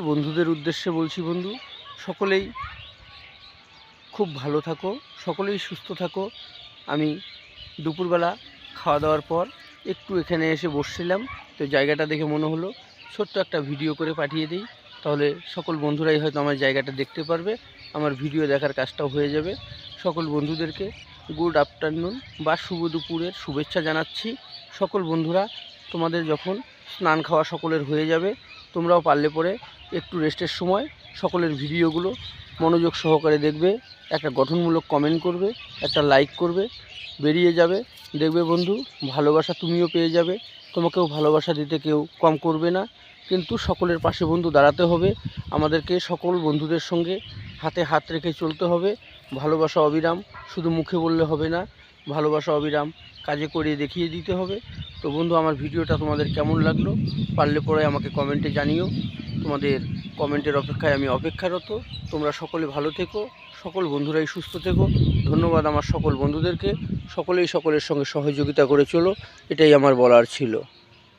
বন্ধুদের উদ্দেশ্যে বলছি, বন্ধু সকলেই খুব ভালো থাকো, সকলেই সুস্থ থাকো। আমি দুপুরবেলা খাওয়া দাওয়ার পর একটু এখানে এসে বসছিলাম, তো জায়গাটা দেখে মনে হলো ছোট্ট একটা ভিডিও করে পাঠিয়ে দিই, তাহলে সকল বন্ধুরাই হয়তো আমার জায়গাটা দেখতে পারবে, আমার ভিডিও দেখার কাজটাও হয়ে যাবে। সকল বন্ধুদেরকে গুড আফটারনুন বা শুভ দুপুরের শুভেচ্ছা জানাচ্ছি। সকল বন্ধুরা, তোমাদের যখন স্নান খাওয়া সকলের হয়ে যাবে, তোমরাও পারলে পরে একটু রেস্টের সময় সকলের ভিডিওগুলো মনোযোগ সহকারে দেখবে, একটা গঠনমূলক কমেন্ট করবে, একটা লাইক করবে, বেরিয়ে যাবে। দেখবে বন্ধু, ভালোবাসা তুমিও পেয়ে যাবে, তোমাকেও ভালোবাসা দিতে কেউ কম করবে না। কিন্তু সকলের পাশে বন্ধু দাঁড়াতে হবে, আমাদেরকে সকল বন্ধুদের সঙ্গে হাতে হাত রেখে চলতে হবে। ভালোবাসা অবিরাম, শুধু মুখে বললে হবে না, ভালোবাসা অবিরাম কাজে করিয়ে দেখিয়ে দিতে হবে। তো বন্ধু, আমার ভিডিওটা তোমাদের কেমন লাগলো পারলে পরে আমাকে কমেন্টে জানিও। তোমাদের কমেন্টের অপেক্ষায় আমি অপেক্ষারত। তোমরা সকলে ভালো থেকো, সকল বন্ধুরাই সুস্থ থেকো। ধন্যবাদ আমার সকল বন্ধুদেরকে। সকলেই সকলের সঙ্গে সহযোগিতা করে চলো, এটাই আমার বলার ছিল।